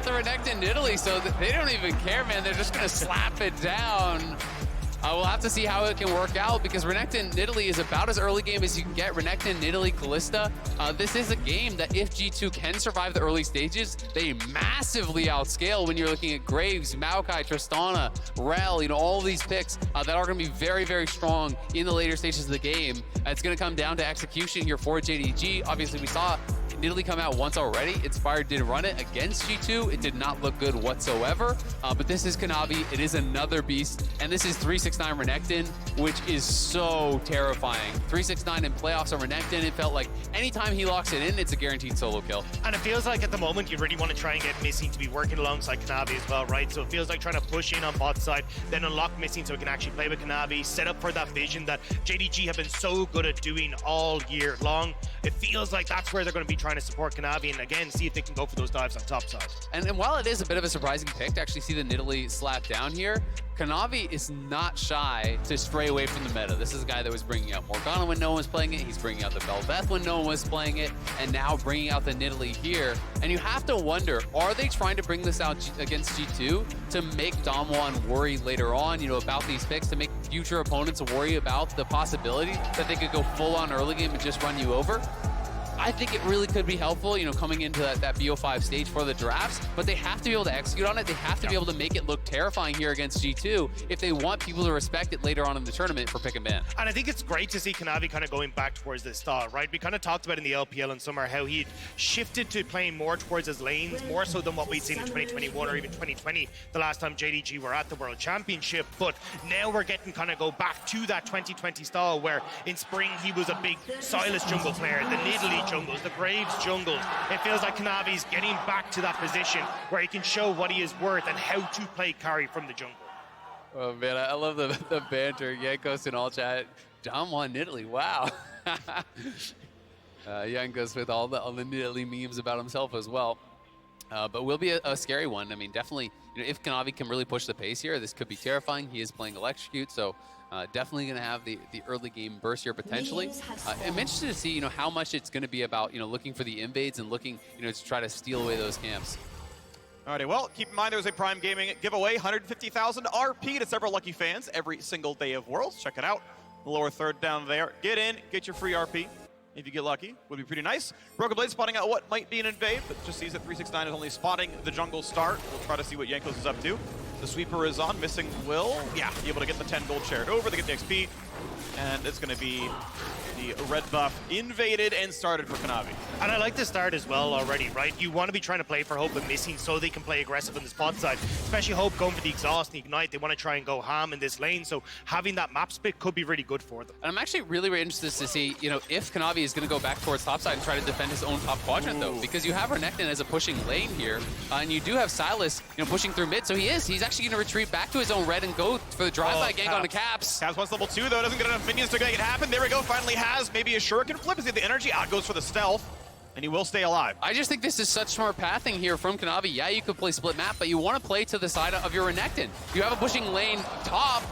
the Renekton Italy, so they don't even care, man. They're just gonna slap it down. We'll have to see how it can work out because Renekton Italy is about as early game as you can get. Renekton Italy Kalista. This is a game that if G2 can survive the early stages, they massively outscale when you're looking at Graves, Maokai, Tristana, Rel, all these picks that are going to be very, very strong in the later stages of the game. It's going to come down to execution here for JDG. Obviously, we saw Italy come out once already. Inspired did run it against G2. It did not look good whatsoever, but this is Kanavi. It is another beast, and this is 369 Renekton, which is so terrifying. 369 in playoffs on Renekton, it felt like anytime he locks it in, it's a guaranteed solo kill. And it feels like at the moment you really want to try and get Missing to be working alongside Kanavi as well, right? So it feels like trying to push in on bot side, then unlock Missing so he can actually play with Kanavi, set up for that vision that JDG have been so good at doing all year long. It feels like that's where they're going to be trying to support Kanavi and again see if they can go for those dives on top side. And while it is a bit of a surprising pick to actually see the Nidalee slap down here, Kanavi is not shy to stray away from the meta. This is a guy that was bringing out Morgana when no one was playing it. He's bringing out the Bel'Veth when no one was playing it, and now bringing out the Nidalee here. And you have to wonder, are they trying to bring this out against G2 to make Damwon worry later on, about these picks, to make future opponents worry about the possibility that they could go full on early game and just run you over? I think it really could be helpful, coming into that BO5 stage for the drafts, but they have to be able to execute on it. They have to be able to make it look terrifying here against G2 if they want people to respect it later on in the tournament for pick and ban. And I think it's great to see Kanavi kind of going back towards this style, right? We kind of talked about in the LPL in summer how he shifted to playing more towards his lanes, more so than what we'd seen in 2021 or even 2020, the last time JDG were at the World Championship. But now we're getting kind of go back to that 2020 style where in spring he was a big Silas jungle player, the Nidalee jungles, the Graves jungles. It feels like Kanavi's getting back to that position where he can show what he is worth and how to play carry from the jungle. Oh man, I love the banter. Yankos in all chat. Damwon Nidalee, wow. Yankos with all the Nidalee memes about himself as well. But will be a scary one. I mean, definitely, if Kanavi can really push the pace here, this could be terrifying. He is playing Electrocute, so definitely going to have the early game burst here potentially. I'm interested to see, how much it's going to be about, looking for the invades and looking, to try to steal away those camps. Alrighty, well, keep in mind there's a Prime Gaming giveaway, 150,000 RP to several lucky fans every single day of Worlds. Check it out. The lower third down there. Get in, get your free RP. If you get lucky, would be pretty nice. Broken Blade spotting out what might be an invade, but just sees that 369 is only spotting the jungle start. We'll try to see what Yankos is up to. The sweeper is on, missing will. Yeah, be able to get the 10 gold shared over. They get the XP, and it's going to be the red buff invaded and started for Kanavi. And I like the start as well already, right? You want to be trying to play for Hope and Missing so they can play aggressive on the spot side. Especially Hope going for the exhaust and ignite. They want to try and go ham in this lane, so having that map split could be really good for them. And I'm actually really, really interested to see, if Kanavi is going to go back towards top side and try to defend his own top quadrant, though, because you have Renekton as a pushing lane here, and you do have Silas, pushing through mid, so he's actually going to retreat back to his own red and go for the drive-by gank onto Caps. Caps wants level 2, though, doesn't get enough minions to make it happen. There we go, finally has maybe a shuriken flip. Is he the energy? Out goes for the stealth. And he will stay alive. I just think this is such smart pathing here from Kanavi. Yeah, you could play split map, but you want to play to the side of your Renekton. You have a pushing lane top,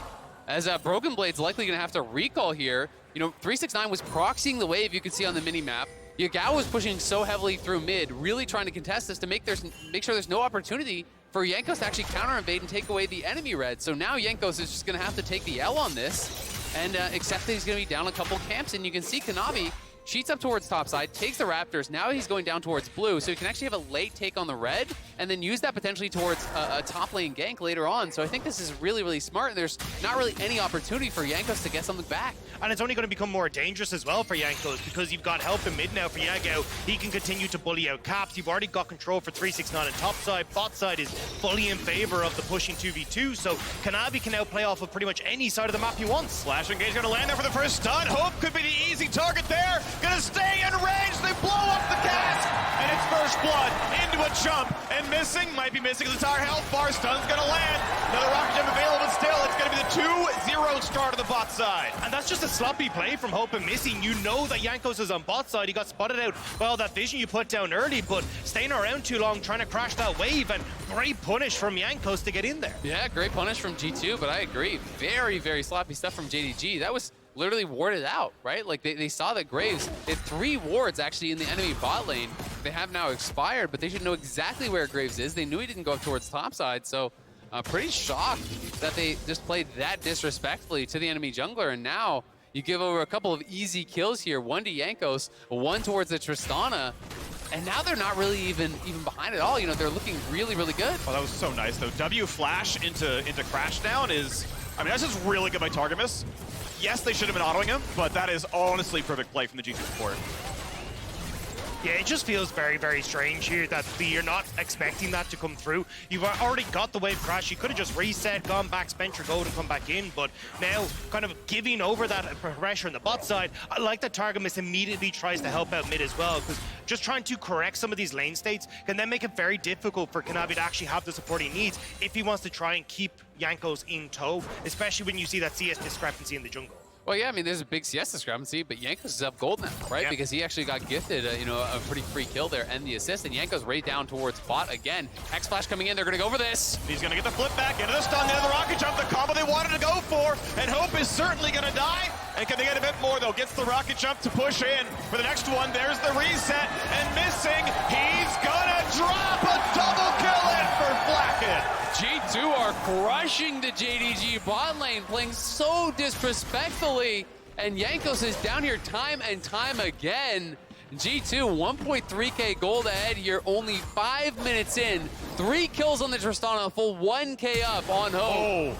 as Broken Blade's likely going to have to recall here. 369 was proxying the wave you could see on the mini-map. Yagao was pushing so heavily through mid, really trying to contest this to make sure there's no opportunity for Yankos to actually counter-invade and take away the enemy red. So now Yankos is just going to have to take the L on this and accept that he's going to be down a couple camps. And you can see Kanavi cheats up towards top side, takes the Raptors. Now he's going down towards blue, so he can actually have a late take on the red and then use that potentially towards a top lane gank later on. So I think this is really, really smart, and there's not really any opportunity for Yankos to get something back. And it's only going to become more dangerous as well for Yankos because you've got help in mid now for Yagao. He can continue to bully out Caps. You've already got control for 369 on top side. Bot side is fully in favor of the pushing 2v2, so Kanavi can now play off of pretty much any side of the map he wants. Flash engage going to land there for the first stun. Hope could be the easy target there. Gonna stay in range. They blow up the cask, and it's first blood into a jump. And missing, might be missing his entire health bar. Stun's gonna land. Another rocket jump available, but still, it's gonna be the 2-0 start of the bot side. And that's just a sloppy play from Hope and Missing. You know that Yankos is on bot side. He got spotted out by all that vision you put down early, but staying around too long trying to crash that wave, and great punish from Yankos to get in there. Yeah, great punish from G2, but I agree. Very, very sloppy stuff from JDG. That was literally warded out, right? Like they saw that Graves had 3 wards actually in the enemy bot lane. they have now expired, but they should know exactly where Graves is. They knew he didn't go up towards topside, so pretty shocked that they just played that disrespectfully to the enemy jungler, and now you give over a couple of easy kills here, one to Jankos, one towards the Tristana, and now they're not really even behind at all. You know, they're looking really, really good. Oh, that was so nice, though. W flash into Crashdown is, I mean, that's just really good by Targamas. Yes, they should have been autoing him, but that is honestly perfect play from the G2 support. Yeah, it just feels very, very strange here that you're not expecting that to come through. You've already got the wave crash. You could have just reset, gone back, spent your gold, and come back in. But now, kind of giving over that pressure on the bot side, I like that Targamas immediately tries to help out mid as well, because just trying to correct some of these lane states can then make it very difficult for Kanavi to actually have the support he needs if he wants to try and keep Jankos in tow, especially when you see that CS discrepancy in the jungle. Well, yeah, I mean, there's a big CS discrepancy, but Jankos is up gold now, right? Yeah. Because he actually got gifted, you know, a pretty free kill there and the assist, and Jankos right down towards bot again. X-Flash coming in, they're going to go for this. He's going to get the flip back into the stun, into the rocket jump, the combo they wanted to go for, and Hope is certainly going to die. And can they get a bit more, though? Gets the rocket jump to push in for the next one. There's the reset, and missing. He's going to drop a double kill in for Blacken. G2 are crushing the JDG bot lane, playing so disrespectfully. And Jankos is down here time and time again. G2, 1.3k gold ahead here, only 5 minutes in. 3 kills on the Tristana, full 1k up on Hope.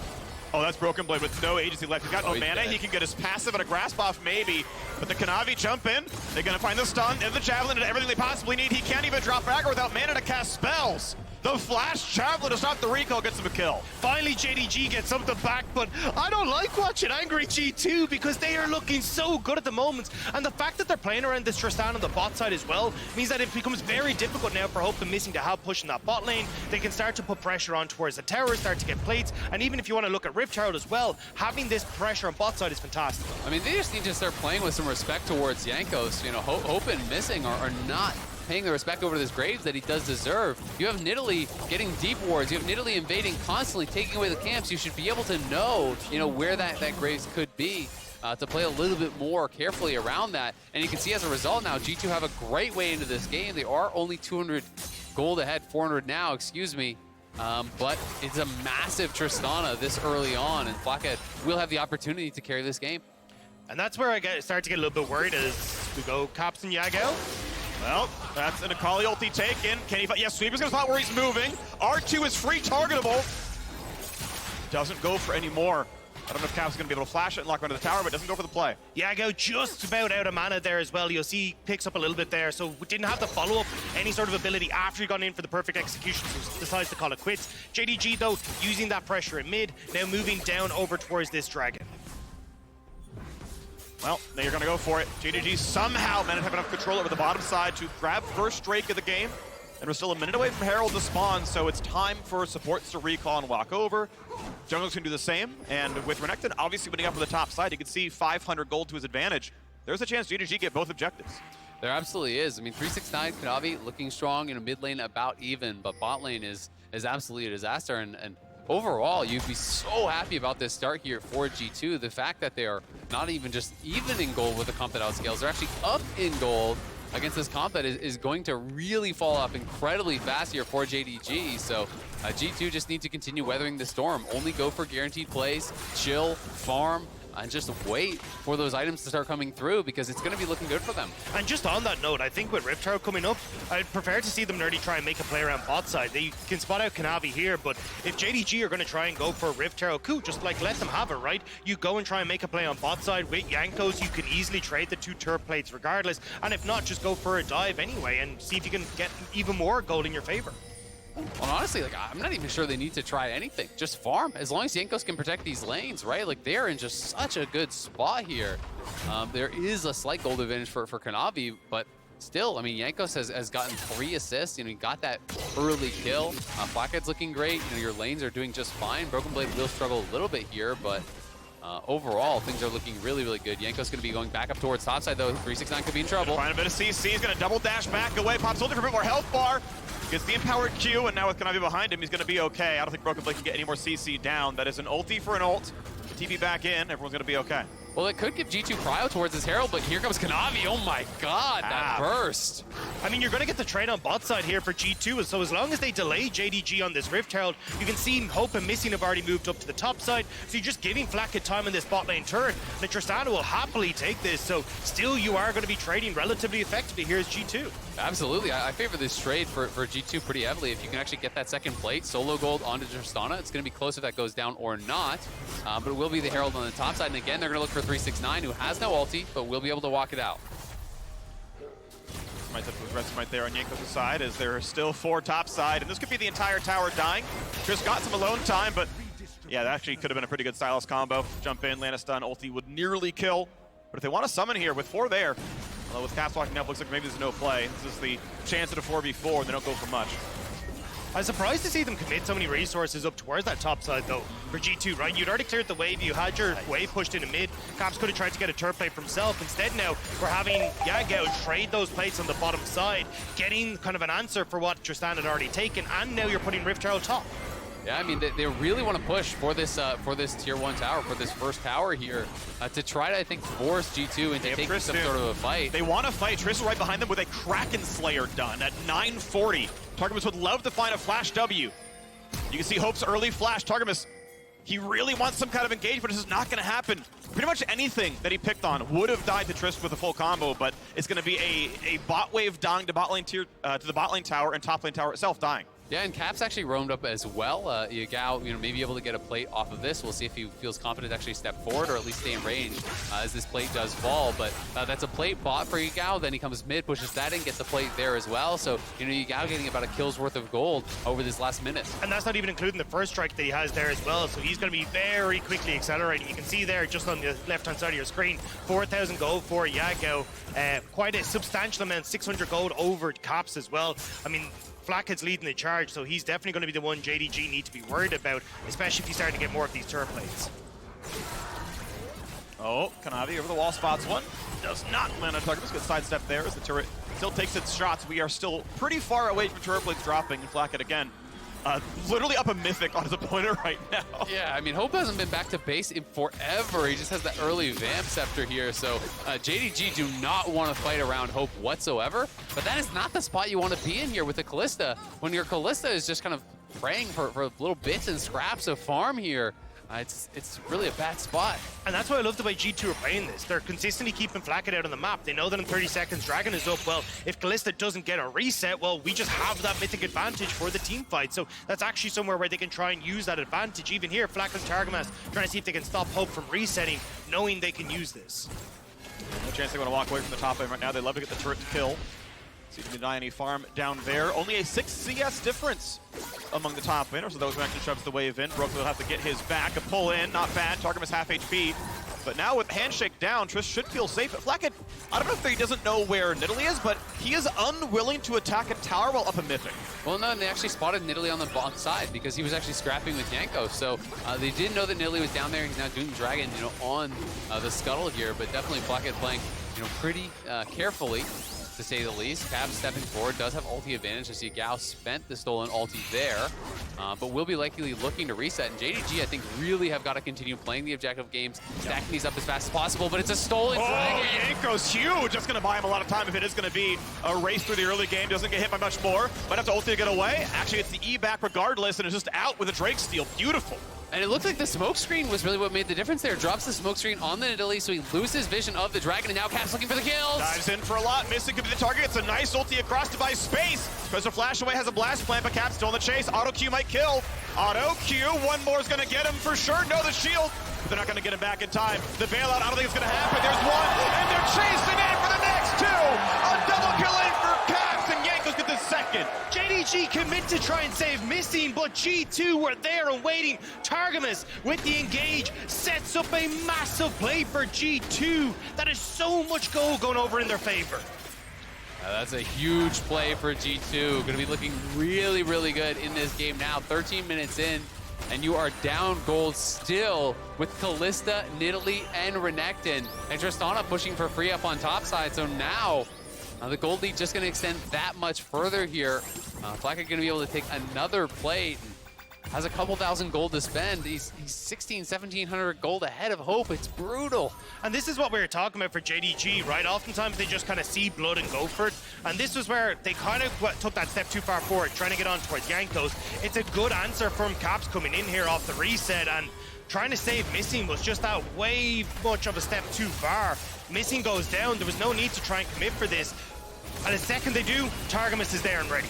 Oh, that's Broken Blade with no agency left. He's got no he's mana. dead. He can get his passive and a grasp off maybe. But the Kanavi jump in. They're going to find the stun and the Javelin and everything they possibly need. He can't even drop Fragger without mana to cast spells. The Flash Javelin to stop the recall gets him a kill. Finally, JDG gets something back, but I don't like watching Angry G2 because they are looking so good at the moment. And the fact that they're playing around this Tristan on the bot side as well means that it becomes very difficult now for Hope and Missing to have pushing that bot lane. They can start to put pressure on towards the tower, start to get plates, and even if you want to look at Rift Herald as well, having this pressure on bot side is fantastic. I mean, they just need to start playing with some respect towards Jankos. You know, Hope and Missing are not paying the respect over this Graves that he does deserve. You have Nidalee getting deep wards. You have Nidalee invading constantly, taking away the camps. You should be able to know, you know, where that Graves could be to play a little bit more carefully around that. And you can see as a result now, G2 have a great way into this game. They are only 200 gold ahead, 400 now, excuse me. But it's a massive Tristana this early on, and Blackhead will have the opportunity to carry this game. And that's where I start to get a little bit worried as we go Caps and Yagel. Well, that's an Akali ulti taken. Can he fight? Yes, Sweeper's gonna spot where he's moving. R2 is free targetable. Doesn't go for any more. I don't know if Cap's gonna be able to flash it and lock onto the tower, but doesn't go for the play. Yago just about out of mana there as well. You'll see he picks up a little bit there, so we didn't have to follow up any sort of ability after he got in for the perfect execution, so decides to call it quits. JDG, though, using that pressure in mid, now moving down over towards this dragon. Well, now you're going to go for it. JDG somehow managed to have enough control over the bottom side to grab first Drake of the game. And we're still a minute away from Herald to spawn, so it's time for supports to recall and walk over. Jungle's going to do the same, and with Renekton obviously winning up on the top side, you can see 500 gold to his advantage. There's a chance JDG get both objectives. There absolutely is. I mean, 369 Kanavi looking strong, you know, mid lane about even, but bot lane is absolutely a disaster. And overall, you'd be so happy about this start here for G2. The fact that they are not even just even in gold with the comp that outscales, they're actually up in gold against this comp that is going to really fall off incredibly fast here for JDG. So G2 just need to continue weathering the storm. Only go for guaranteed plays, chill, farm, and just wait for those items to start coming through because it's going to be looking good for them. And just on that note, I think with Rift Herald coming up, I'd prefer to see them nerdy try and make a play around bot side. They can spot out Kanavi here, but if JDG are going to try and go for Rift Herald, cool, just like let them have it, right? You go and try and make a play on bot side with Jankos, you can easily trade the 2 turret plates regardless, and if not, just go for a dive anyway and see if you can get even more gold in your favor. Well, honestly, like, I'm not even sure they need to try anything. Just farm. As long as Jankos can protect these lanes, right? Like, they're in just such a good spot here. There is a slight gold advantage for Kanavi, but still, I mean, Jankos has gotten 3 assists. You know, he got that early kill. Blackhead's looking great. You know, your lanes are doing just fine. Broken Blade will struggle a little bit here, but overall, things are looking really, really good. Jankos going to be going back up towards topside, though. 369 could be in trouble. Find a bit of CC. He's going to double dash back away. Pops ulti for a bit more health bar. Gets the empowered Q, and now with Kanavi behind him, he's going to be okay. I don't think Broken Blade can get any more CC down. That is an ulti for an ult. TP back in. Everyone's going to be okay. Well, it could give G2 cryo towards his Herald, but here comes Kanavi. Oh my god, that burst. I mean, you're going to get the trade on bot side here for G2, so as long as they delay JDG on this Rift Herald, you can see Hope and Missing have already moved up to the top side, so you're just giving Flacket time in this bot lane turret. And Tristana will happily take this, so still you are going to be trading relatively effectively here as G2. Absolutely, I favor this trade for G2 pretty heavily. If you can actually get that second plate, solo gold onto Tristana, it's going to be close if that goes down or not, but it will be the Herald on the top side, and again, they're going to look for 369, who has no ulti, but will be able to walk it out. Might have to rest right there on Yanko's side as there are still 4 top side, and this could be the entire tower dying. Chris got some alone time, but yeah, that actually could have been a pretty good Silas combo. Jump in, land a stun, ulti would nearly kill. But if they want to summon here with 4 there, although with Caps walking up, looks like maybe there's no play. This is the chance at a 4v4, and they don't go for much. I'm surprised to see them commit so many resources up towards that top side, though, for G2, right? You'd already cleared the wave. You had your wave pushed into mid. Caps could have tried to get a turret plate for himself. Instead, now, we're having Yagao trade those plates on the bottom side, getting kind of an answer for what Tristan had already taken, and now you're putting Rift Herald top. Yeah, I mean, they really want to push for this tier 1 tower, for this first tower here, to try to, I think, force G2 into taking some sort of a fight. They want to fight. Triss right behind them with a Kraken Slayer done at 940. Targamas would love to find a flash W. You can see Hope's early flash. Targamas, he really wants some kind of engagement. This is not going to happen. Pretty much anything that he picked on would have died to Triss with a full combo, but it's going to be a bot wave dying to bot lane tier, to the bot lane tower, and top lane tower itself dying. Yeah, and Caps actually roamed up as well. Yagao, may be able to get a plate off of this. We'll see if he feels confident to actually step forward or at least stay in range as this plate does fall. But that's a plate bot for Yagao. Then he comes mid, pushes that in, gets a plate there as well. So, Yagao getting about a kill's worth of gold over this last minute. And that's not even including the first strike that he has there as well. So he's going to be very quickly accelerating. You can see there just on the left-hand side of your screen, 4,000 gold for Yagao. Quite a substantial amount, 600 gold over Caps as well. I mean, Flackhead's leading the charge, so he's definitely going to be the one JDG need to be worried about, especially if you start to get more of these turret plates. Oh, Kanavi over the wall spots one. Does not land on target. Just good sidestep there as the turret still takes its shots. We are still pretty far away from turret plates dropping, and Flackhead again. Literally up a mythic on his opponent right now. Yeah, I mean, Hope hasn't been back to base in forever. He just has that early Vamp Scepter here, so JDG do not want to fight around Hope whatsoever, but that is not the spot you want to be in here with the Kalista, when your Kalista is just kind of praying for little bits and scraps of farm here. It's really a bad spot. And that's what I love the way G2 are playing this. They're consistently keeping Flacket out on the map. They know that in 30 seconds, Dragon is up. Well, if Kalista doesn't get a reset, well, we just have that mythic advantage for the team fight. So that's actually somewhere where they can try and use that advantage. Even here, Flacket and Targamas trying to see if they can stop Hope from resetting, knowing they can use this. No chance they want to walk away from the top lane right now. They love to get the turret to kill. See if they can deny any farm down there. Only a 6 CS difference among the top laners, so those who actually shoves the wave in. Brook will have to get his back. A pull in, not bad. Targum is half HP. But now with Handshake down, Triss should feel safe. But Flacket, I don't know if he doesn't know where Nidalee is, but he is unwilling to attack a tower while up a mythic. Well, no, and they actually spotted Nidalee on the bottom side because he was actually scrapping with Yanko. So they did know that Nidalee was down there. He's now Doom Dragon, on the scuttle here, but definitely Flacket playing, pretty carefully, to say the least. Cab stepping forward, does have ulti advantage. I see Gao spent the stolen ulti there, but will be likely looking to reset. And JDG, I think, really have got to continue playing the objective games, stacking these up as fast as possible, but it's a stolen dragon. Yanko's huge. That's going to buy him a lot of time if it is going to be a race through the early game. Doesn't get hit by much more. Might have to ulti to get away. Actually, it's the E back regardless, and it's just out with a Drake steal. Beautiful. And it looked like the smoke screen was really what made the difference there. Drops the smoke screen on the Nidalee, so he loses vision of the dragon, and now Cap's looking for the kills. Dives in for a lot. Missing could be the target. It's a nice ulti across to buy space. Professor Flash away has a blast plant, but Cap's still in the chase. Auto Q might kill. Auto Q, one more is going to get him for sure. No, the shield. But they're not going to get him back in time. The bailout, I don't think it's going to happen. There's one, and they're chasing in for the next two. A double kill in for Caps, and Yanko's get the second. JDG commit to try and save Missing, but G2 were there and waiting. Targamas with the engage sets up a massive play for G2. That is so much gold going over in their favor. That's a huge play for G2. Going to be looking really, really good in this game now. 13 minutes in, and you are down gold still with Kalista, Nidalee, and Renekton. And Tristana pushing for free up on top side. So now the gold lead just going to extend that much further here. Flacket going to be able to take another plate. has a couple thousand gold to spend. He's 1,700 gold ahead of Hope. It's brutal. And this is what we were talking about for JDG, right? Oftentimes they just kind of see blood and go for it. And this was where they kind of took that step too far forward, trying to get on towards Yankos. It's a good answer from Caps coming in here off the reset, and trying to save Missing was just that way much of a step too far. Missing goes down. There was no need to try and commit for this. And the second they do, Targamas is there and ready.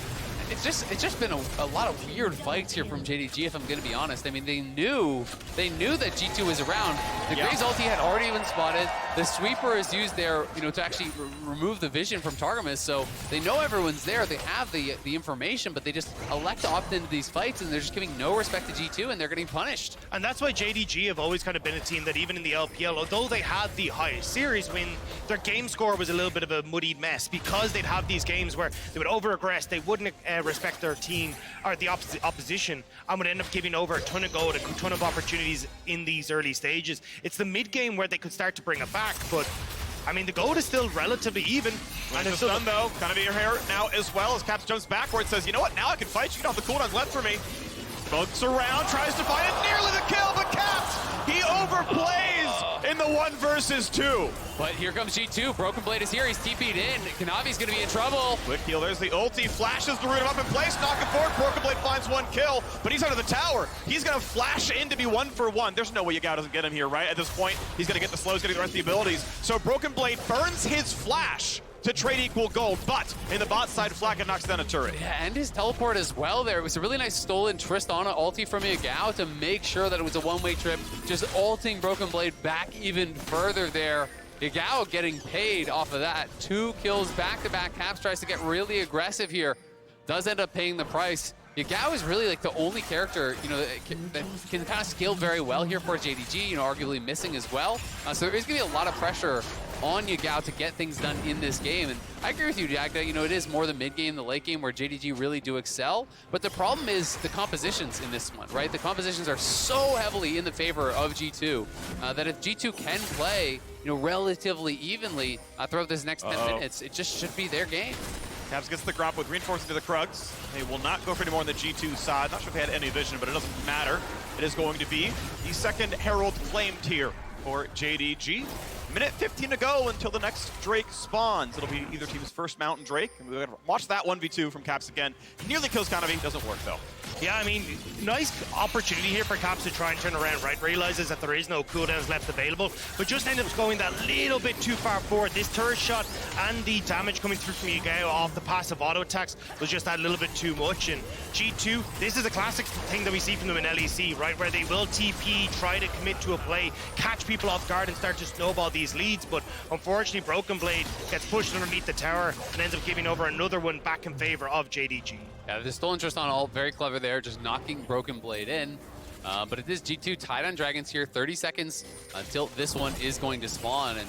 It's just been a lot of weird fights here from JDG, if I'm going to be honest. I mean, they knew that G2 was around. The Graze ulti had already been spotted. The sweeper is used there, to actually remove the vision from Targamas. So they know everyone's there. They have the information, but they just elect to opt into these fights, and they're just giving no respect to G2, and they're getting punished. And that's why JDG have always kind of been a team that even in the LPL, although they had the highest series win, their game score was a little bit of a muddied mess because they'd have these games where they would over-aggress, they wouldn't respect their team or the opposition, and would end up giving over a ton of gold, a ton of opportunities in these early stages. It's the mid game where they could start to bring it back, but I mean, the gold is still relatively even. And it's done though, kind of in your hair now as well as Caps jumps backwards, says, you know what, now I can fight you, don't have the cooldowns left for me. Bugs around, tries to find it, nearly the kill, but Caps, he overplays in the 1 versus 2. But here comes G2, Broken Blade is here, he's TP'd in, Kanavi's gonna be in trouble. Quick heal, there's the ulti, flashes the root him up in place, knocking forward, Broken Blade finds 1 kill, but he's under the tower. He's gonna flash in to be 1 for 1. There's no way Yagao doesn't get him here, right? At this point, he's gonna get the slows, getting the rest of the abilities. So Broken Blade burns his flash to trade equal gold, but in the bot side, Flacca knocks down a turret. Yeah, and his teleport as well there. It was a really nice stolen Tristana ulti from Yagao to make sure that it was a one-way trip, just ulting Broken Blade back even further there. Yagao getting paid off of that. 2 kills back-to-back. Caps tries to get really aggressive here. Does end up paying the price. Yagao is really like the only character, that can kind of scale very well here for JDG, arguably Missing as well. So there is going to be a lot of pressure on Yagao to get things done in this game. And I agree with you, Jack, that, it is more the mid-game, the late game where JDG really do excel. But the problem is the compositions in this one, right? The compositions are so heavily in the favor of G2 that if G2 can play, relatively evenly throughout this next 10 minutes, it just should be their game. Caps gets the drop with reinforcing to the Krugs. They will not go for any more on the G2 side. Not sure if they had any vision, but it doesn't matter. It is going to be the second Herald claimed here for JDG. Minute 15 to go until the next Drake spawns. It'll be either team's first Mountain Drake. And we're gonna watch that 1v2 from Caps again. Nearly kills Kanavi, doesn't work though. Yeah, I mean, nice opportunity here for Caps to try and turn around, right? Realizes that there is no cooldowns left available, but just ends up going that little bit too far forward. This turret shot and the damage coming through from Yagao off the passive auto attacks was just that little bit too much. And G2, this is a classic thing that we see from them in LEC, right? Where they will TP, try to commit to a play, catch people off guard and start to snowball these leads. But unfortunately, Broken Blade gets pushed underneath the tower and ends up giving over another one back in favor of JDG. Yeah, the stolen Tristan ult, very clever there, just knocking Broken Blade in. But it is G2 tied on Dragons here, 30 seconds until this one is going to spawn. And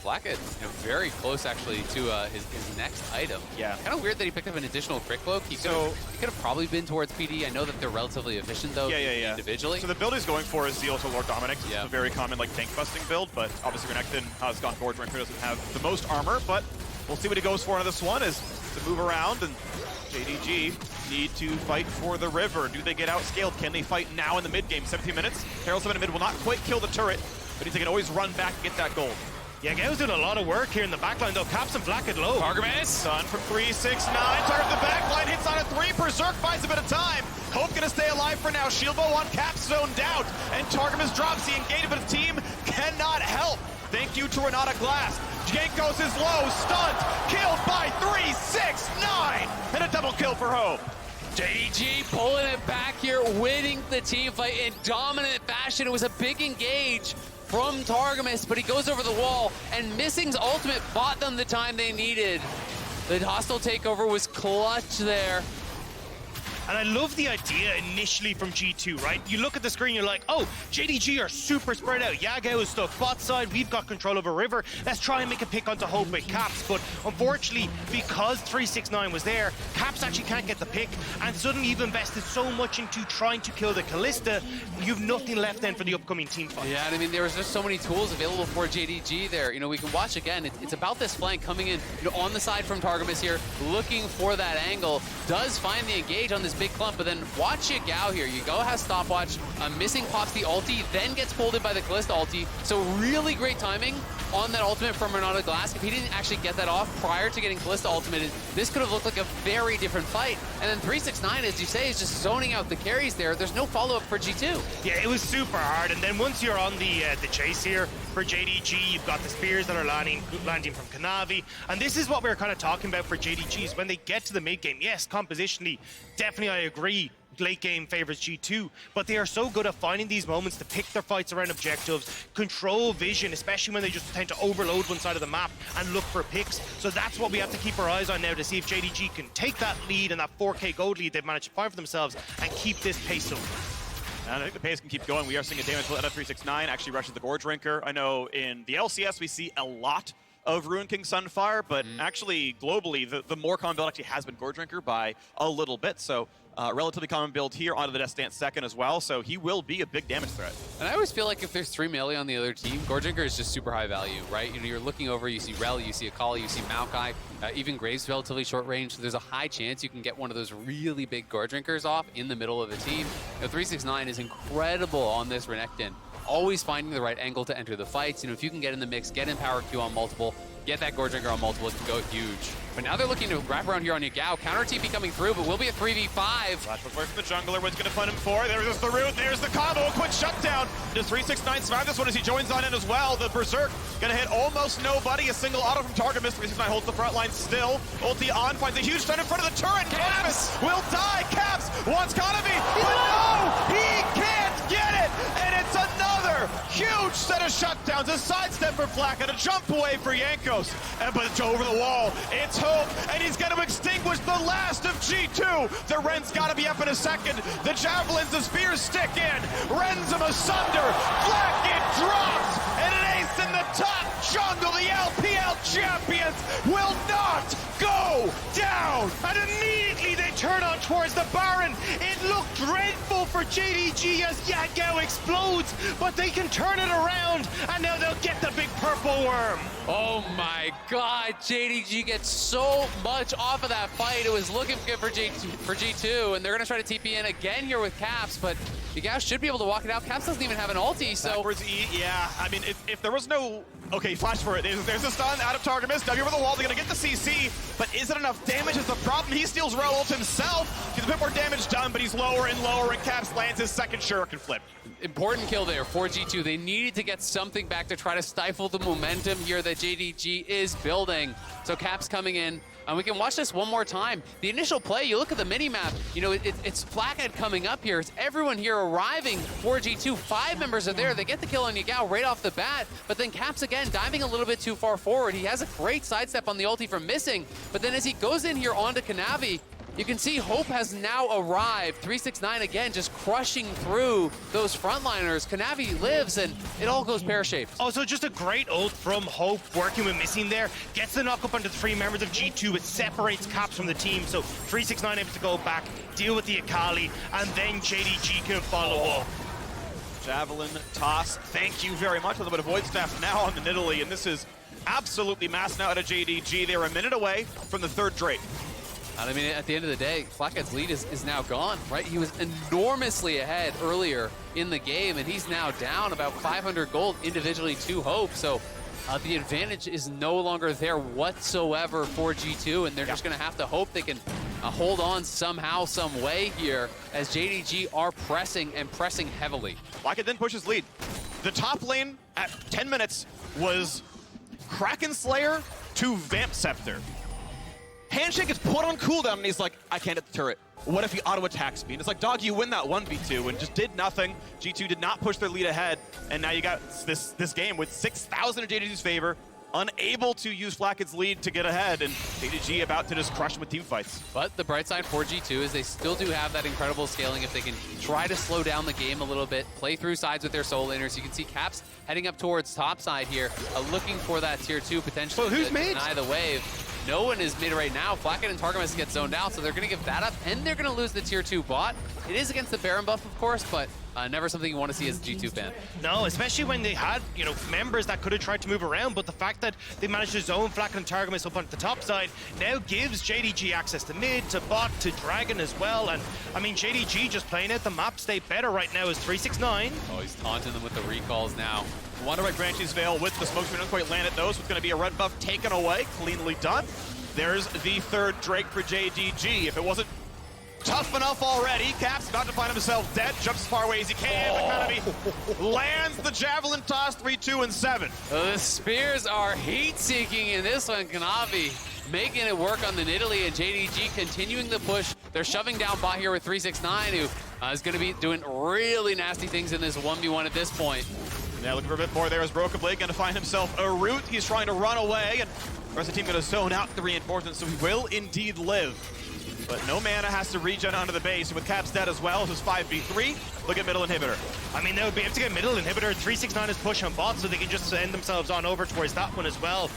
Flacca, very close actually to his next item. Yeah. Kind of weird that he picked up an additional Crick Cloak. He could have probably been towards PD. I know that they're relatively efficient though, individually. So the build he's going for is Zeal to Lord Dominic. Yeah. It's a very common tank busting build, but obviously Renekton has gone forward. Renekton doesn't have the most armor, but we'll see what he goes for on this one is to move around, and JDG need to fight for the river. Do they get outscaled? Can they fight now in the mid game? 17 minutes. Herald 7 in mid will not quite kill the turret, but he can always run back and get that gold. Yeah, Gao's doing a lot of work here in the backline though. Caps and Black at low. Targamas. Done from 3-6-9. Target the backline, hits on a 3. Berserk finds a bit of time. Hope gonna stay alive for now. Shieldbow on Caps zoned out. And Targamas drops the engagement, but his team cannot help. Thank you to Renata Glass. Jankos is low, stunned, killed by 3-6-9. And a double kill for Hope. JDG pulling it back here, winning the team fight in dominant fashion. It was a big engage from Targamas, but he goes over the wall, and Missing's ultimate bought them the time they needed. The hostile takeover was clutch there. And I love the idea initially from G2, right? You look at the screen, you're like, oh, JDG are super spread out. Yagao is stuck bot side. We've got control over River. Let's try and make a pick onto Hope with Caps. But unfortunately, because 369 was there, Caps actually can't get the pick. And suddenly you've invested so much into trying to kill the Callista, you've nothing left then for the upcoming team fight. Yeah, and I mean, there was just so many tools available for JDG there. We can watch again. It's about this flank coming in on the side from Targamas here, looking for that angle. Does find the engage on this big clump, but then watch Yagao here. Yagao has stopwatch, missing pops the ulti, then gets pulled in by the Kalista ulti. So really great timing on that ultimate from Renato Glass. If he didn't actually get that off prior to getting Kalista ultimated, this could have looked like a very different fight. And then 369, as you say, is just zoning out the carries there. There's no follow-up for G2. Yeah, it was super hard. And then once you're on the chase here for JDG, you've got the spears that are landing from Kanavi. And this is what we were kind of talking about for JDGs. When they get to the mid game, yes, compositionally, definitely I agree. Late game favors G2, but they are so good at finding these moments to pick their fights around objectives, control vision, especially when they just tend to overload one side of the map and look for picks. So that's what we have to keep our eyes on now to see if JDG can take that lead and that 4K gold lead they've managed to find for themselves and keep this pace up. And I think the pace can keep going. We are seeing a damage out of 369 actually rushes the Gorge Drinker. I know in the LCS we see a lot of Ruin King Sunfire, but actually globally the more common build actually has been Gorge Drinker by a little bit. So relatively common build here onto the Death Stance second as well, so he will be a big damage threat. And I always feel like if there's 3 melee on the other team, Gorge Drinker is just super high value, right? You know, you're looking over, you see Rel, you see Akali, you see Maokai, even Graves relatively short range, so there's a high chance you can get one of those really big Gorge Drinkers off in the middle of the team. You know, 369 is incredible on this Renekton, always finding the right angle to enter the fights. You know, if you can get in the mix, get in power Q on multiple, get that Gorge Drinker on multiple, it can go huge. But now they're looking to wrap around here on Yagao. Counter TP coming through, but will be a 3v5. Flash away from the jungler. What's going to find him for? There's the root. There's the combo. A quick shutdown. Does 369 survive this one as he joins on in as well? The Berserk going to hit almost nobody. A single auto from target miss. 369 holds the front line still. Ulti on. Finds a huge stun in front of the turret. Caps will die. Caps wants Kanavi. But no! He can't get it! And it's another huge set of shutdowns. A sidestep for Flak and a jump away for Yankos. But it's over the wall. It's Hope, and he's going to extinguish the last of G2. The Ren's got to be up in a second. The javelins, the spears stick in. Rends him asunder. Flak it drops, and an ace in the top jungle. The LPL champions will not go down. And immediately they turn on towards the Baron. It looked dreadful for JDG as Yagao explodes, but they can turn it around, and now they'll get the big purple worm. Oh my god, JDG gets so much off of that fight. It was looking good for G2, and they're going to try to TP in again here with Caps, but Yagao should be able to walk it out. Caps doesn't even have an ulti, so... Backwards E, yeah. I mean, if there was no... Okay, flash for it. There's a stun out of target miss. W over the wall. They're going to get the CC, but is it enough damage is the problem. He steals Rel ult himself. He's a bit more damage done, but he's lower and lower, and Caps lands his second shuriken flip. Important kill there for G2. They needed to get something back to try to stifle the momentum here that JDG is building. So Caps coming in, and we can watch this one more time. The initial play, you look at the mini-map, you know, it's Flathead coming up here. It's everyone here arriving for G2. 5 members are there. They get the kill on Yagao right off the bat, but then Caps again diving a little bit too far forward. He has a great sidestep on the ulti from missing, but then as he goes in here onto Kanavi, you can see Hope has now arrived. 369 again, just crushing through those frontliners. Kanavi lives, and it all goes pear-shaped. Also, just a great ult from Hope, working with Missing there. Gets the knock up onto the 3 members of G2. It separates Caps from the team, so 369 able to go back, deal with the Akali, and then JDG can follow up. Javelin toss. Thank you very much. A little bit of Void Staff now on the Nidalee, and this is absolutely mass now out of JDG. They were a minute away from the 3rd Drake. And I mean, at the end of the day, Flathead's lead is now gone, right? He was enormously ahead earlier in the game, and he's now down about 500 gold individually to Hope. So the advantage is no longer there whatsoever for G2, and they're just going to have to hope they can hold on somehow, some way here, as JDG are pressing and pressing heavily. Flathead then pushes lead. The top lane at 10 minutes was Kraken Slayer to Vamp Scepter. Handshake is put on cooldown, and he's like, I can't hit the turret. What if he auto-attacks me? And it's like, dog, you win that 1v2, and just did nothing. G2 did not push their lead ahead, and now you got this game with 6,000 in JDG's favor, unable to use Flathead's lead to get ahead, and JDG about to just crush him with team fights. But the bright side for G2 is they still do have that incredible scaling if they can try to slow down the game a little bit, play through sides with their soul laners. You can see Caps heading up towards top side here, looking for that tier 2 potentially to deny the wave. no one is mid right now. Flacket and Targamas get zoned out, so they're going to give that up, and they're going to lose the tier 2 bot. It is against the Baron buff, of course, but never something you want to see as a G2 fan. No, especially when they had, members that could have tried to move around, but the fact that they managed to zone Flacket and Targamas up on the top side now gives JDG access to mid, to bot, to Dragon as well. And I mean, JDG just playing out the map state better right now is 369. Oh, he's taunting them with the recalls now. Wonder by Branches Veil with the smoke. Didn't quite land it though, so it's going to be a red buff taken away. Cleanly done. There's the third Drake for JDG. If it wasn't tough enough already, Cap's about to find himself dead. Jumps as far away as he can. But lands the javelin toss. 3, 2, and 7. The spears are heat-seeking in this one. Kanavi making it work on the Nidalee, and JDG continuing the push. They're shoving down bot here with 369, who is going to be doing really nasty things in this 1v1 at this point. Now looking for a bit more there is Broken Blade, going to find himself a route. He's trying to run away, and the rest of the team going to zone out the reinforcements, so he will indeed live. But no mana has to regen onto the base, and with Caps dead as well, this is 5v3. Look at middle inhibitor. I mean, they would be able to get middle inhibitor. 369 is push on bot, so they can just send themselves on over towards that one as well.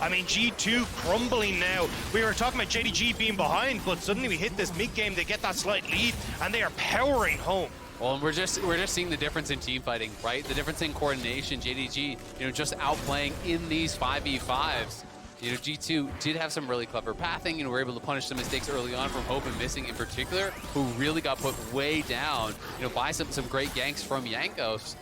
I mean, G2 crumbling now. We were talking about JDG being behind, but suddenly we hit this mid game, they get that slight lead, and they are powering home. Well, and we're just seeing the difference in team fighting, right? The difference in coordination. JDG, just outplaying in these 5v5s. G2 did have some really clever pathing, and were able to punish some mistakes early on from Hope and Missing in particular, who really got put way down, by some great ganks from Jankos.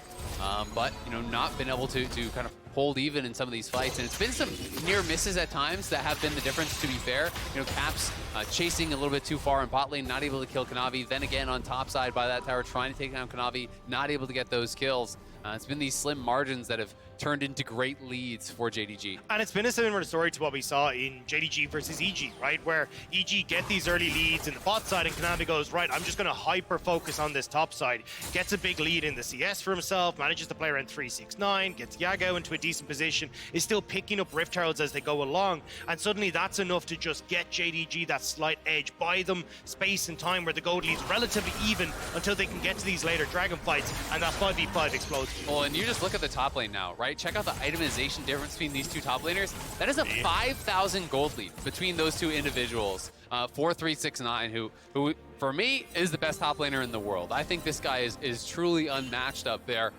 But, not been able to kind of hold even in some of these fights. And it's been some near misses at times that have been the difference, to be fair. Caps chasing a little bit too far in bot lane, not able to kill Kanavi. Then again, on top side by that tower, trying to take down Kanavi, not able to get those kills. It's been these slim margins that have turned into great leads for JDG. And it's been a similar story to what we saw in JDG versus EG, right? Where EG get these early leads in the bot side, and Kanavi goes, right, I'm just going to hyper-focus on this top side. Gets a big lead in the CS for himself, manages to play around 369, gets Yago into a decent position, is still picking up Rift Heralds as they go along, and suddenly that's enough to just get JDG that slight edge, buy them space and time where the gold lead's relatively even until they can get to these later Dragon fights, and that 5v5 explodes. Well, and you just look at the top lane now, right? Check out the itemization difference between these two top laners. That is a 5,000 gold lead between those two individuals. 4-3-6-9, who for me is the best top laner in the world. I think this guy is truly unmatched up there,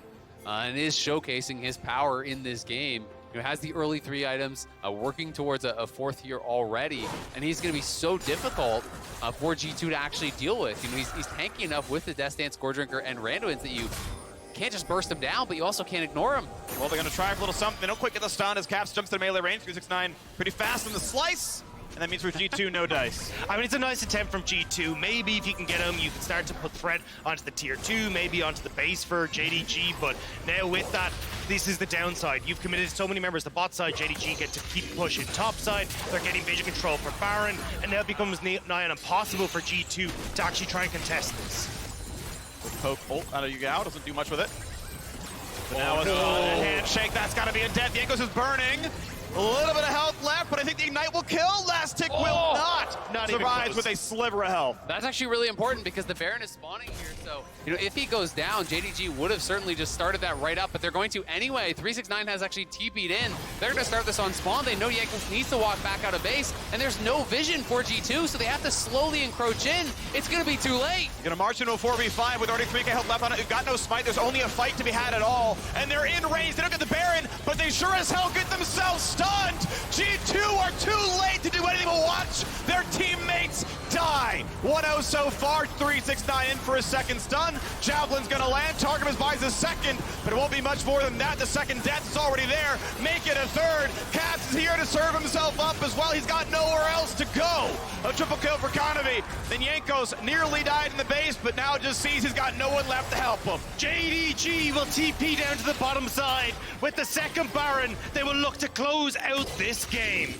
and is showcasing his power in this game. Has the early 3 items, working towards a 4th year already, and he's going to be so difficult for G2 to actually deal with. He's tanky enough with the Death Dance, Gore Drinker, and Randuin's that you can't just burst him down, but you also can't ignore him. Well, they're going to try for a little something. They don't quite get the stun as Caps jumps to melee range. 369 pretty fast in the slice. And that means for G2, no dice. I mean, it's a nice attempt from G2. Maybe if you can get him, you can start to put threat onto the tier 2, maybe onto the base for JDG. But now with that, this is the downside. You've committed so many members to bot side. JDG get to keep pushing top side. They're getting vision control for Baron. And now it becomes nigh on impossible for G2 to actually try and contest this. Poke ult out of Yugao, doesn't do much with it. But now it's a handshake, that's got to be a death. Jankos is burning. A little bit of health left, but I think the Ignite will kill. Last tick will not survive with a sliver of health. That's actually really important because the Baron is spawning here, so if he goes down, JDG would have certainly just started that right up, but they're going to anyway. 369 has actually TP'd in. They're going to start this on spawn. They know Jankos needs to walk back out of base, and there's no vision for G2, so they have to slowly encroach in. It's going to be too late. Gonna march into a 4v5 with already 3k health left on it. You've got no smite. There's only a fight to be had at all, and they're in range. They don't get the Baron, but they sure as hell get themselves stunned. G2 are too late to do anything but watch their teammates die. 1-0 so far. 369 in for a second stun. Javelin's gonna land. Targamas buys a second, but it won't be much more than that. The second death is already there. Make it a third. Caps is here to serve himself up as well. He's got nowhere else to go. A triple kill for Kanavi. Then Jankos nearly died in the base, but now just sees he's got no one left to help him. JDG will TP down to the bottom side. With the second Baron, they will look to close out this game.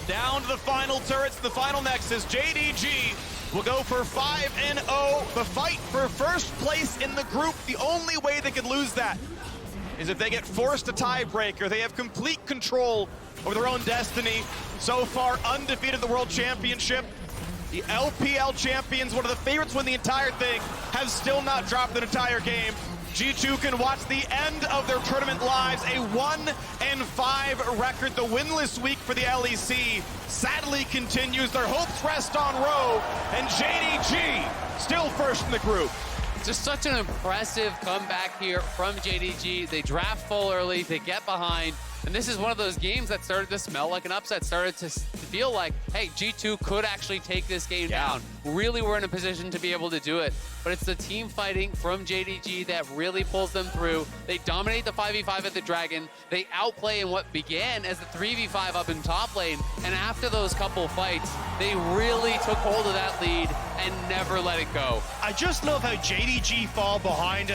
Down to the final turrets, the final nexus. JDG will go for 5-0. The fight for first place in the group. The only way they could lose that is if they get forced a tiebreaker. They have complete control over their own destiny. So far, undefeated in the World Championship. The LPL champions, one of the favorites to win the entire thing, have still not dropped an entire game. G2 can watch the end of their tournament lives, a 1-5 record. The winless week for the LEC sadly continues. Their hopes rest on Rogue, and JDG still first in the group. Just such an impressive comeback here from JDG. They draft full early, they get behind, and this is one of those games that started to smell like an upset, started to feel like, hey, G2 could actually take this game down. Really were in a position to be able to do it, but it's the team fighting from JDG that really pulls them through. They dominate the 5v5 at the Dragon. They outplay in what began as the 3v5 up in top lane, and after those couple fights, they really took hold of that lead and never let it go. I just love how JDG fall behind